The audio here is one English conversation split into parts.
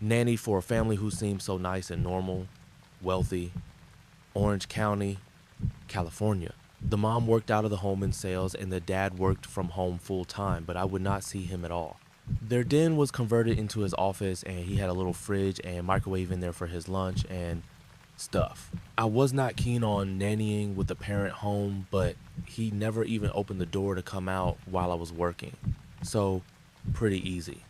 Nanny for a family who seemed so nice and normal, wealthy. Orange County, California. The mom worked out of the home in sales and the dad worked from home full time, but I would not see him at all. Their den was converted into his office and he had a little fridge and microwave in there for his lunch and stuff. I was not keen on nannying with the parent home, but he never even opened the door to come out while I was working. So, pretty easy.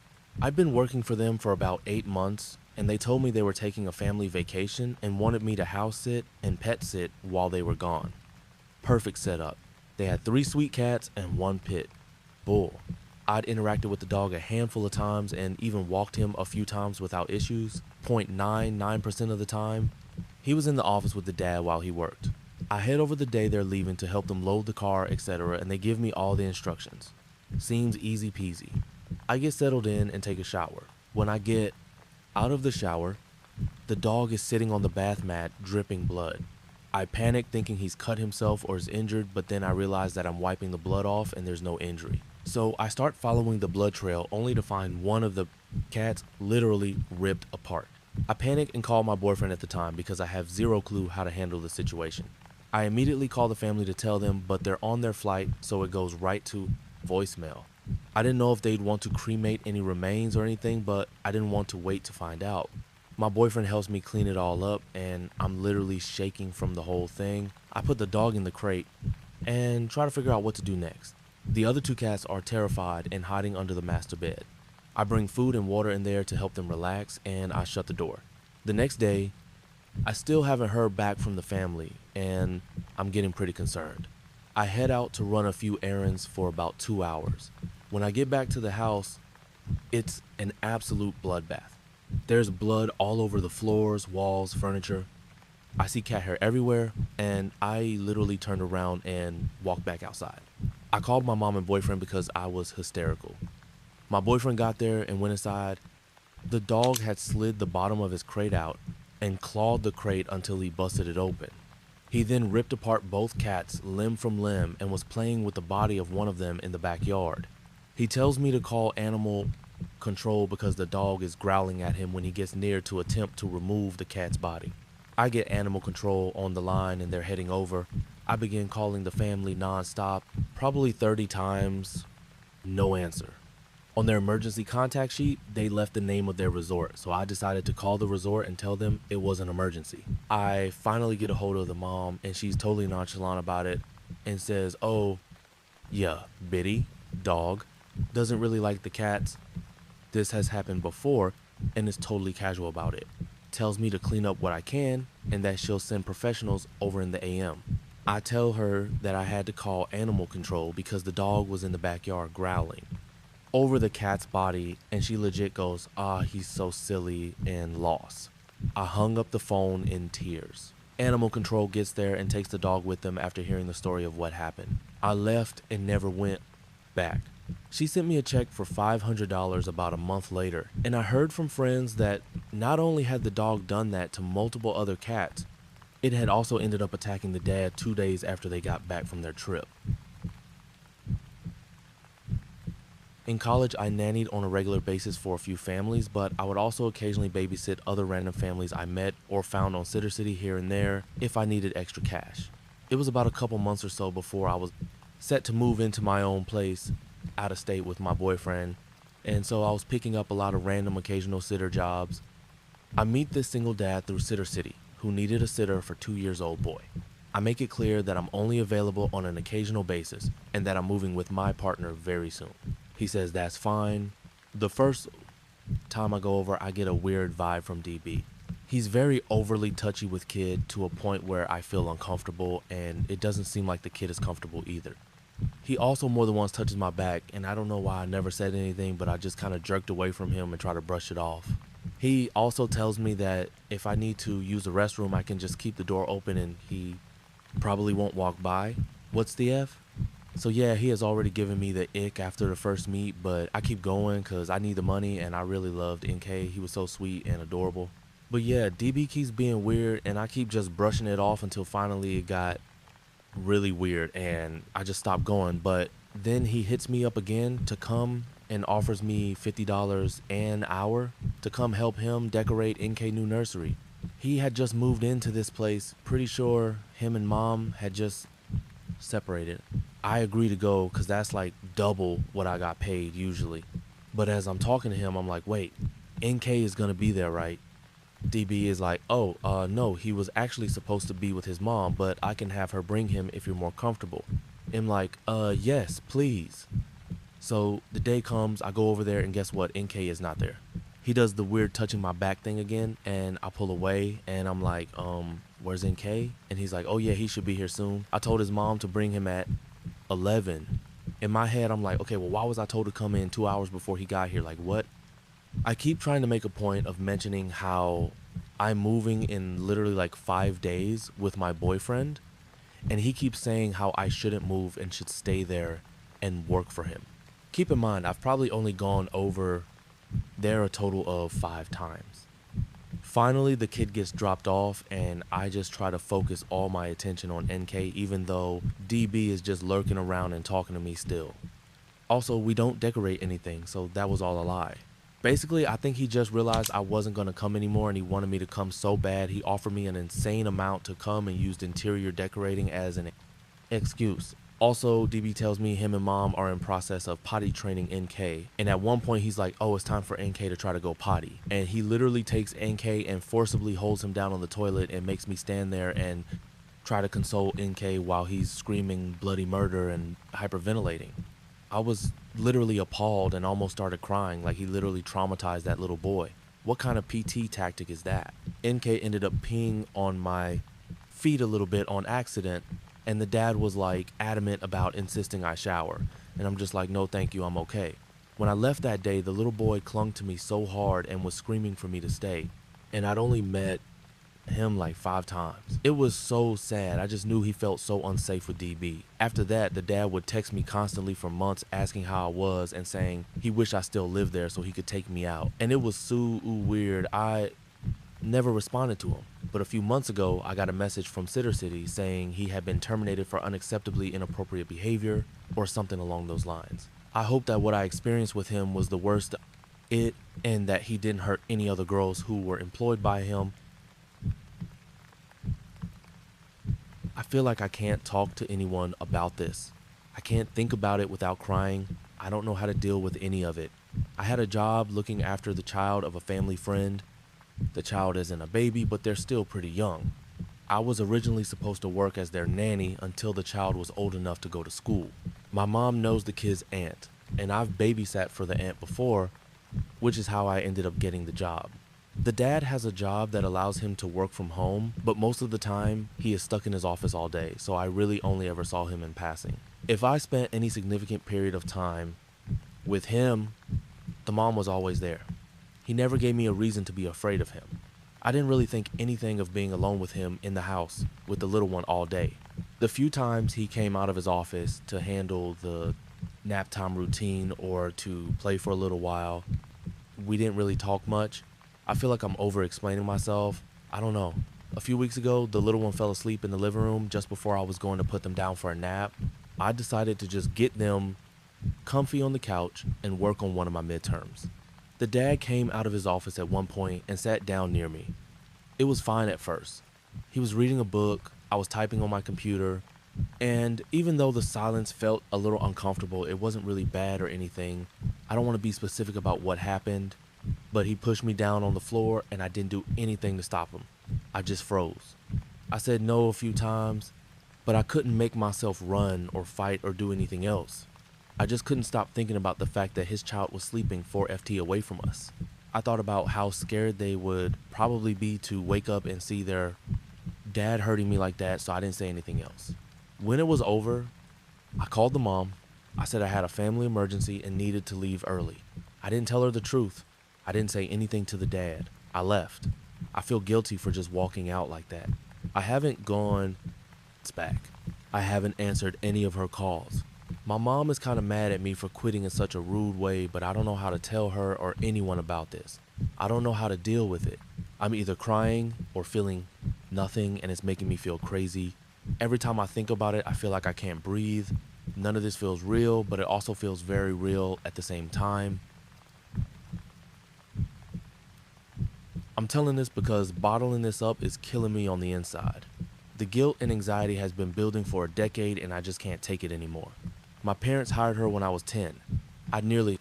I'd been working for them for about 8 months, and they told me they were taking a family vacation and wanted me to house sit and pet sit while they were gone. Perfect setup. They had 3 sweet cats and 1 pit bull. I'd interacted with the dog a handful of times and even walked him a few times without issues. 0.99% of the time, he was in the office with the dad while he worked. I head over the day they're leaving to help them load the car, etc., and they give me all the instructions. Seems easy peasy. I get settled in and take a shower. When I get out of the shower, the dog is sitting on the bath mat dripping blood. I panic thinking he's cut himself or is injured, but then I realize that I'm wiping the blood off and there's no injury. So I start following the blood trail only to find one of the cats literally ripped apart. I panic and call my boyfriend at the time because I have zero clue how to handle the situation. I immediately call the family to tell them, but they're on their flight, so it goes right to voicemail. I didn't know if they'd want to cremate any remains or anything, but I didn't want to wait to find out. My boyfriend helps me clean it all up and I'm literally shaking from the whole thing. I put the dog in the crate and try to figure out what to do next. The other 2 cats are terrified and hiding under the master bed. I bring food and water in there to help them relax and I shut the door. The next day, I still haven't heard back from the family and I'm getting pretty concerned. I head out to run a few errands for about 2 hours. When I get back to the house, it's an absolute bloodbath. There's blood all over the floors, walls, furniture. I see cat hair everywhere, and I literally turned around and walked back outside. I called my mom and boyfriend because I was hysterical. My boyfriend got there and went inside. The dog had slid the bottom of his crate out and clawed the crate until he busted it open. He then ripped apart both cats limb from limb and was playing with the body of one of them in the backyard. He tells me to call animal control because the dog is growling at him when he gets near to attempt to remove the cat's body. I get animal control on the line and they're heading over. I begin calling the family non-stop, probably 30 times, no answer. On their emergency contact sheet, they left the name of their resort, so I decided to call the resort and tell them it was an emergency. I finally get a hold of the mom and she's totally nonchalant about it and says, "Oh, yeah, Biddy, dog, doesn't really like the cats. This has happened before and is totally casual about it. Tells me to clean up what I can and that she'll send professionals over in the AM. I tell her that I had to call animal control because the dog was in the backyard growling over the cat's body and she legit goes, he's so silly and lost. I hung up the phone in tears. Animal control gets there and takes the dog with them after hearing the story of what happened. I left and never went back. She sent me a check for $500 about a month later, and I heard from friends that not only had the dog done that to multiple other cats, it had also ended up attacking the dad 2 days after they got back from their trip. In college, I nannied on a regular basis for a few families, but I would also occasionally babysit other random families I met or found on Sitter City here and there if I needed extra cash. It was about a couple months or so before I was set to move into my own place out of state with my boyfriend, and so I was picking up a lot of random occasional sitter jobs. I meet this single dad through Sitter City who needed a sitter for 2-year-old boy. I make it clear that I'm only available on an occasional basis and that I'm moving with my partner very soon. He says that's fine. The first time I go over, I get a weird vibe from DB. He's very overly touchy with kid to a point where I feel uncomfortable, and it doesn't seem like the kid is comfortable either. He also more than once touches my back, and I don't know why I never said anything, but I just kind of jerked away from him and try to brush it off. He also tells me that if I need to use the restroom, I can just keep the door open and he probably won't walk by. What's the F? So yeah, he has already given me the ick after the first meet, but I keep going because I need the money and I really loved NK. He was so sweet and adorable. But yeah, DB keeps being weird and I keep just brushing it off until finally it got really weird and I just stopped going. But then he hits me up again to come and offers me $50 an hour to come help him decorate NK new nursery. He had just moved into this place, pretty sure him and mom had just separated. I agree to go because that's like double what I got paid usually. But as I'm talking to him, I'm like, wait, NK is gonna be there, right? DB is like, oh, no, he was actually supposed to be with his mom, but I can have her bring him if you're more comfortable. I'm like, yes, please. So the day comes, I go over there, and guess what? NK is not there. He does the weird touching my back thing again, and I pull away, and I'm like, where's NK? And he's like, oh yeah, he should be here soon. I told his mom to bring him at 11. In my head, I'm like, okay, well, why was I told to come in 2 hours before he got here? Like, what? I keep trying to make a point of mentioning how I'm moving in literally like 5 days with my boyfriend, and he keeps saying how I shouldn't move and should stay there and work for him. Keep in mind, I've probably only gone over there a total of 5 times. Finally, the kid gets dropped off, and I just try to focus all my attention on NK, even though DB is just lurking around and talking to me still. Also, we don't decorate anything, so that was all a lie. Basically, I think he just realized I wasn't going to come anymore, and he wanted me to come so bad he offered me an insane amount to come and used interior decorating as an excuse. Also, DB tells me him and mom are in process of potty training NK, and at one point he's like, oh, it's time for NK to try to go potty, and he literally takes NK and forcibly holds him down on the toilet and makes me stand there and try to console NK while he's screaming bloody murder and hyperventilating. I was literally appalled and almost started crying, like he literally traumatized that little boy. What kind of PT tactic is that? NK ended up peeing on my feet a little bit on accident, and the dad was like adamant about insisting I shower. And I'm just like, no thank you, I'm okay. When I left that day, the little boy clung to me so hard and was screaming for me to stay. And I'd only met him like 5 times. It was so sad. I just knew he felt so unsafe with DB. After that, the dad would text me constantly for months asking how I was and saying he wished I still lived there so he could take me out. And it was so weird. I never responded to him. But a few months ago, I got a message from Sitter City saying he had been terminated for unacceptably inappropriate behavior or something along those lines. I hope that what I experienced with him was the worst and that he didn't hurt any other girls who were employed by him. I feel like I can't talk to anyone about this. I can't think about it without crying. I don't know how to deal with any of it. I had a job looking after the child of a family friend. The child isn't a baby, but they're still pretty young. I was originally supposed to work as their nanny until the child was old enough to go to school. My mom knows the kid's aunt, and I've babysat for the aunt before, which is how I ended up getting the job. The dad has a job that allows him to work from home, but most of the time he is stuck in his office all day, so I really only ever saw him in passing. If I spent any significant period of time with him, the mom was always there. He never gave me a reason to be afraid of him. I didn't really think anything of being alone with him in the house with the little one all day. The few times he came out of his office to handle the nap time routine or to play for a little while, we didn't really talk much. I feel like I'm over explaining myself. I don't know. A few weeks ago, the little one fell asleep in the living room just before I was going to put them down for a nap. I decided to just get them comfy on the couch and work on one of my midterms. The dad came out of his office at one point and sat down near me. It was fine at first. He was reading a book, I was typing on my computer, and even though the silence felt a little uncomfortable, it wasn't really bad or anything. I don't want to be specific about what happened, but he pushed me down on the floor and I didn't do anything to stop him. I just froze. I said no a few times, but I couldn't make myself run or fight or do anything else. I just couldn't stop thinking about the fact that his child was sleeping 4 FT away from us. I thought about how scared they would probably be to wake up and see their dad hurting me like that, so I didn't say anything else. When it was over, I called the mom. I said I had a family emergency and needed to leave early. I didn't tell her the truth. I didn't say anything to the dad. I left. I feel guilty for just walking out like that. I haven't gone back. I haven't answered any of her calls. My mom is kind of mad at me for quitting in such a rude way, but I don't know how to tell her or anyone about this. I don't know how to deal with it. I'm either crying or feeling nothing, and it's making me feel crazy. Every time I think about it, I feel like I can't breathe. None of this feels real, but it also feels very real at the same time. I'm telling this because bottling this up is killing me on the inside. The guilt and anxiety has been building for a decade and I just can't take it anymore. My parents hired her when I was 10. I nearly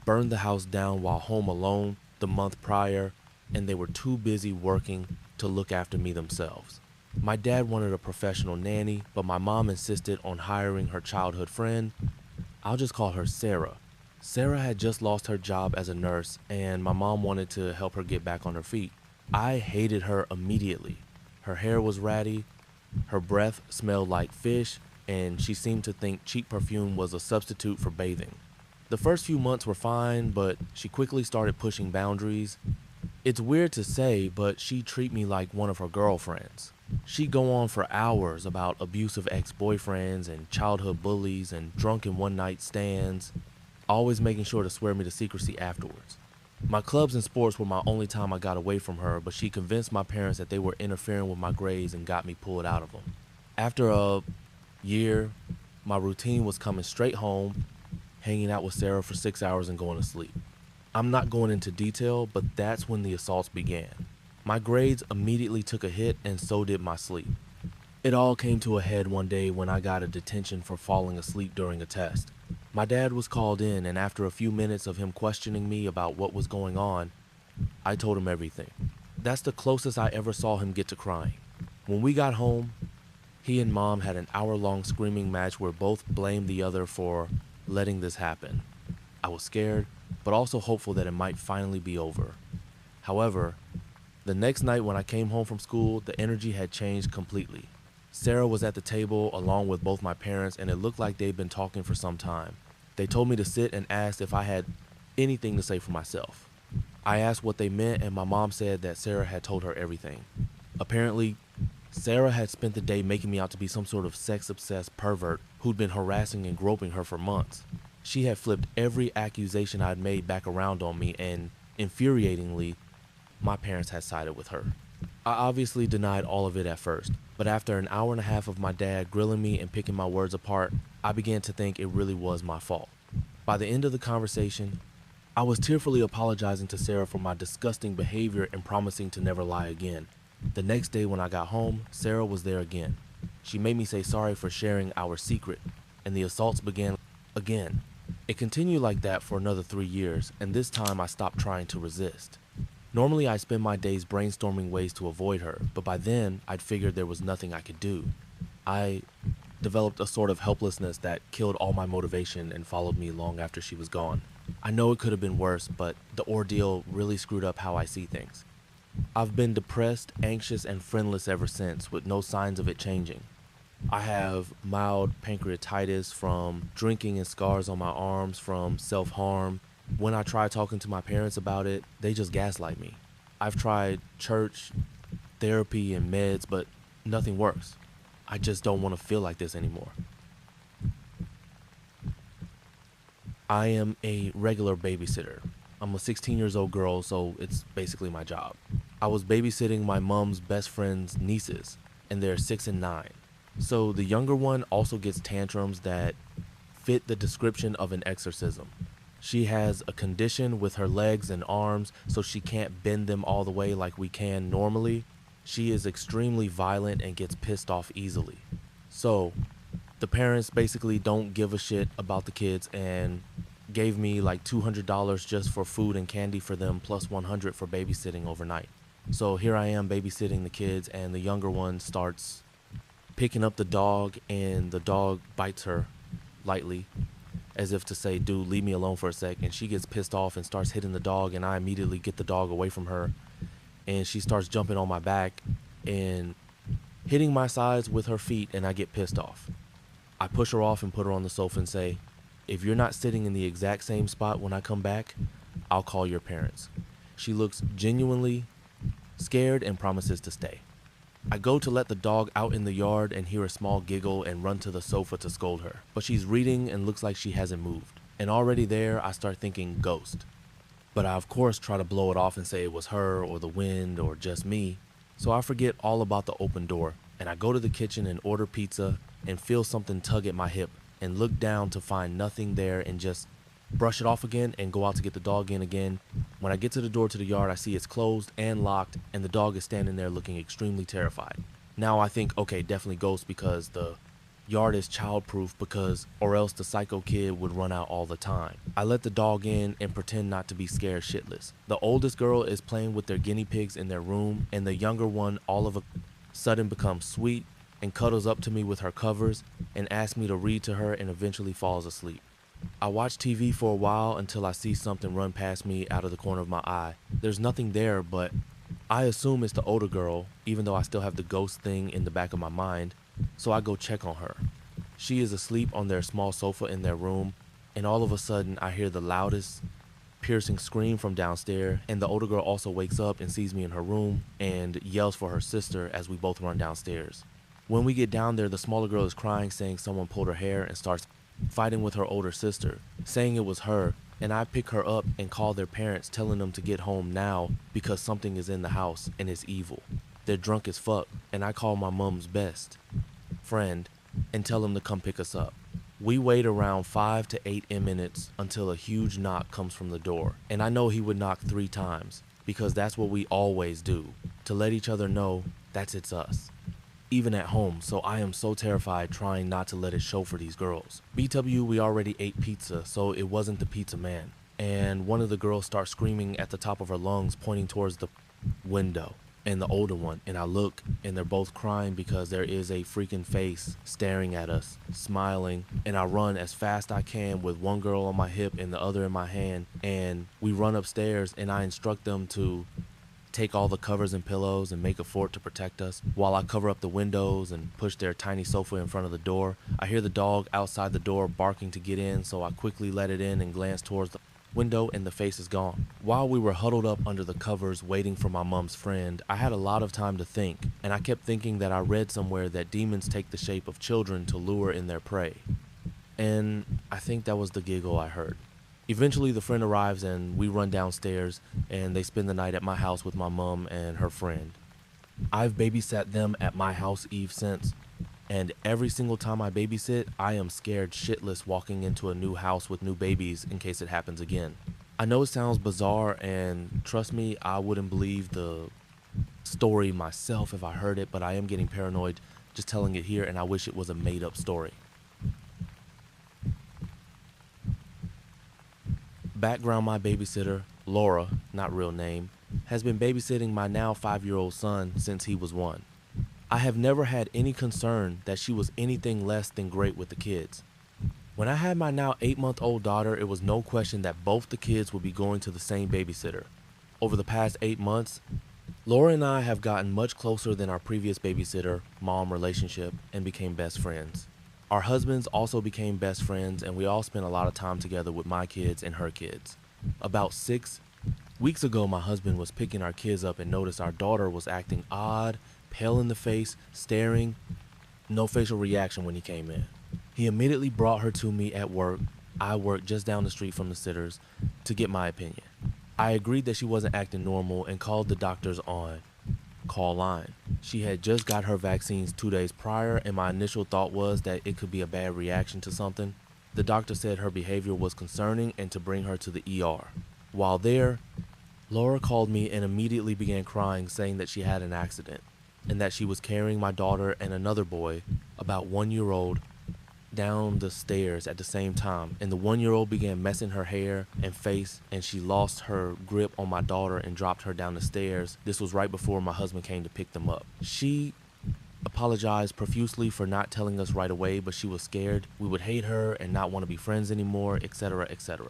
burned the house down while home alone the month prior, and they were too busy working to look after me themselves. My dad wanted a professional nanny, but my mom insisted on hiring her childhood friend. I'll just call her Sarah. Sarah had just lost her job as a nurse, and my mom wanted to help her get back on her feet. I hated her immediately. Her hair was ratty, her breath smelled like fish, and she seemed to think cheap perfume was a substitute for bathing. The first few months were fine, but she quickly started pushing boundaries. It's weird to say, but she'd treat me like one of her girlfriends. She'd go on for hours about abusive ex-boyfriends and childhood bullies and drunken one-night stands, always making sure to swear me to secrecy afterwards. My clubs and sports were my only time I got away from her, but she convinced my parents that they were interfering with my grades and got me pulled out of them. After a year, my routine was coming straight home, hanging out with Sarah for 6 hours and going to sleep. I'm not going into detail, but that's when the assaults began. My grades immediately took a hit and so did my sleep. It all came to a head one day when I got a detention for falling asleep during a test. My dad was called in, and after a few minutes of him questioning me about what was going on, I told him everything. That's the closest I ever saw him get to crying. When we got home, he and Mom had an hour-long screaming match where both blamed the other for letting this happen. I was scared, but also hopeful that it might finally be over. However, the next night when I came home from school, the energy had changed completely. Sarah was at the table along with both my parents, and it looked like they'd been talking for some time. They told me to sit and asked if I had anything to say for myself. I asked what they meant, and my mom said that Sarah had told her everything. Apparently, Sarah had spent the day making me out to be some sort of sex-obsessed pervert who'd been harassing and groping her for months. She had flipped every accusation I'd made back around on me, and infuriatingly, my parents had sided with her. I obviously denied all of it at first, but after an hour and a half of my dad grilling me and picking my words apart, I began to think it really was my fault. By the end of the conversation, I was tearfully apologizing to Sarah for my disgusting behavior and promising to never lie again. The next day when I got home, Sarah was there again. She made me say sorry for sharing our secret, and the assaults began again. It continued like that for another 3 years, and this time I stopped trying to resist. Normally I spend my days brainstorming ways to avoid her, but by then I'd figured there was nothing I could do. I developed a sort of helplessness that killed all my motivation and followed me long after she was gone. I know it could have been worse, but the ordeal really screwed up how I see things. I've been depressed, anxious, and friendless ever since, with no signs of it changing. I have mild pancreatitis from drinking and scars on my arms from self-harm. When I try talking to my parents about it, they just gaslight me. I've tried church, therapy, and meds, but nothing works. I just don't want to feel like this anymore. I am a regular babysitter. I'm a 16-year-old girl, so it's basically my job. I was babysitting my mom's best friend's nieces, and they're 6 and 9. So the younger one also gets tantrums that fit the description of an exorcism. She has a condition with her legs and arms, so she can't bend them all the way like we can normally. She is extremely violent and gets pissed off easily. So the parents basically don't give a shit about the kids and gave me like $200 just for food and candy for them, plus $100 for babysitting overnight. So here I am babysitting the kids, and the younger one starts picking up the dog, and the dog bites her lightly, as if to say, dude, leave me alone for a sec. And she gets pissed off and starts hitting the dog, and I immediately get the dog away from her, and she starts jumping on my back and hitting my sides with her feet, and I get pissed off. I push her off and put her on the sofa and say, if you're not sitting in the exact same spot when I come back, I'll call your parents. She looks genuinely scared and promises to stay. I go to let the dog out in the yard and hear a small giggle and run to the sofa to scold her, but she's reading and looks like she hasn't moved. And already there, I start thinking ghost. But I of course try to blow it off and say it was her or the wind or just me, so I forget all about the open door, and I go to the kitchen and order pizza and feel something tug at my hip, and look down to find nothing there and just brush it off again and go out to get the dog in again. When I get to the door to the yard, I see it's closed and locked, and the dog is standing there looking extremely terrified. Now I think, okay, definitely ghost, because the yard is childproof, because or else the psycho kid would run out all the time. I let the dog in and pretend not to be scared shitless. The oldest girl is playing with their guinea pigs in their room, and the younger one all of a sudden becomes sweet and cuddles up to me with her covers and asks me to read to her and eventually falls asleep. I watch TV for a while until I see something run past me out of the corner of my eye. There's nothing there, but I assume it's the older girl, even though I still have the ghost thing in the back of my mind, so I go check on her. She is asleep on their small sofa in their room, and all of a sudden I hear the loudest piercing scream from downstairs, and the older girl also wakes up and sees me in her room and yells for her sister as we both run downstairs. When we get down there, the smaller girl is crying, saying someone pulled her hair, and starts fighting with her older sister, saying it was her, and I pick her up and call their parents, telling them to get home now because something is in the house and it's evil. They're drunk as fuck, and I call my mom's best friend and tell him to come pick us up. We wait around 5 to 8 minutes until a huge knock comes from the door, and I know he would knock 3 times because that's what we always do, to let each other know that it's us, even at home. So I am so terrified, trying not to let it show for these girls. BW, we already ate pizza, so it wasn't the pizza man, and one of the girls starts screaming at the top of her lungs, pointing towards the window, and the older one, and I look, and they're both crying because there is a freaking face staring at us, smiling, and I run as fast I can with one girl on my hip and the other in my hand, and we run upstairs, and I instruct them to take all the covers and pillows and make a fort to protect us while I cover up the windows and push their tiny sofa in front of the door. I hear the dog outside the door barking to get in, so I quickly let it in and glance towards the window, and the face is gone. While we were huddled up under the covers waiting for my mom's friend, I had a lot of time to think, and I kept thinking that I read somewhere that demons take the shape of children to lure in their prey. And I think that was the giggle I heard. Eventually the friend arrives and we run downstairs, and they spend the night at my house with my mom and her friend. I've babysat them at my house Eve since, and every single time I babysit, I am scared shitless walking into a new house with new babies in case it happens again. I know it sounds bizarre, and trust me, I wouldn't believe the story myself if I heard it, but I am getting paranoid just telling it here, and I wish it was a made-up story. Background: my babysitter, Laura, not real name, has been babysitting my now 5-year-old son since he was 1. I have never had any concern that she was anything less than great with the kids. When I had my now 8-month-old daughter, it was no question that both the kids would be going to the same babysitter. Over the past 8 months, Laura and I have gotten much closer than our previous babysitter-mom relationship and became best friends. Our husbands also became best friends, and we all spent a lot of time together with my kids and her kids. About 6 weeks ago, my husband was picking our kids up and noticed our daughter was acting odd, pale in the face, staring, no facial reaction when he came in. He immediately brought her to me at work. I work just down the street from the sitters, to get my opinion. I agreed that she wasn't acting normal and called the doctors on call line. She had just got her vaccines 2 days prior, and my initial thought was that it could be a bad reaction to something. The doctor said her behavior was concerning and to bring her to the ER. While there, Laura called me and immediately began crying, saying that she had an accident and that she was carrying my daughter and another boy, about 1-year-old, down the stairs at the same time, and the 1-year-old began messing her hair and face, and she lost her grip on my daughter and dropped her down the stairs. This was right before my husband came to pick them up. She apologized profusely for not telling us right away, but she was scared we would hate her and not want to be friends anymore, etc., etc.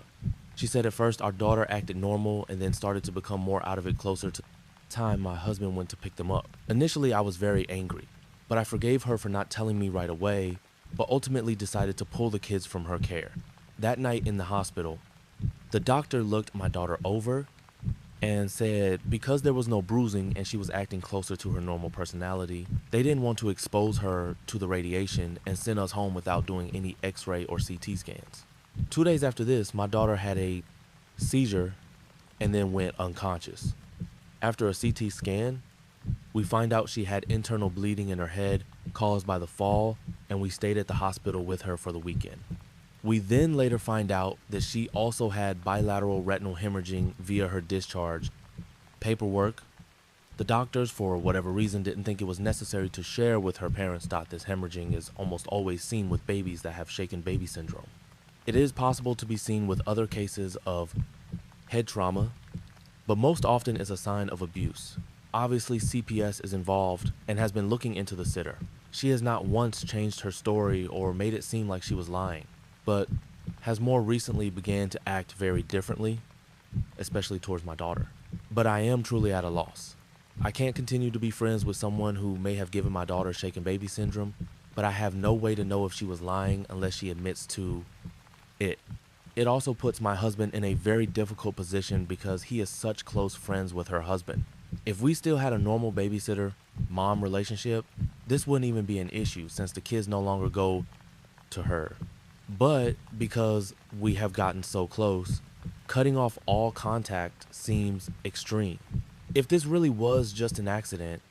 She said at first our daughter acted normal and then started to become more out of it closer to the time my husband went to pick them up. Initially I was very angry, but I forgave her for not telling me right away, but ultimately decided to pull the kids from her care. That night in the hospital, the doctor looked my daughter over and said because there was no bruising and she was acting closer to her normal personality, they didn't want to expose her to the radiation and send us home without doing any x-ray or CT scans. 2 days after this, my daughter had a seizure and then went unconscious. After a CT scan, we We find out she had internal bleeding in her head caused by the fall, and we stayed at the hospital with her for the weekend. We then later find out that she also had bilateral retinal hemorrhaging via her discharge. Paperwork. The doctors, for whatever reason, didn't think it was necessary to share with her parents. This hemorrhaging is almost always seen with babies that have shaken baby syndrome. It is possible to be seen with other cases of head trauma, but most often is a sign of abuse. Obviously, CPS is involved and has been looking into the sitter. She has not once changed her story or made it seem like she was lying, but has more recently began to act very differently, especially towards my daughter. But I am truly at a loss. I can't continue to be friends with someone who may have given my daughter shaken baby syndrome, but I have no way to know if she was lying unless she admits to it. It also puts my husband in a very difficult position because he is such close friends with her husband. If we still had a normal babysitter-mom relationship, this wouldn't even be an issue since the kids no longer go to her. But because we have gotten so close, cutting off all contact seems extreme. If this really was just an accident,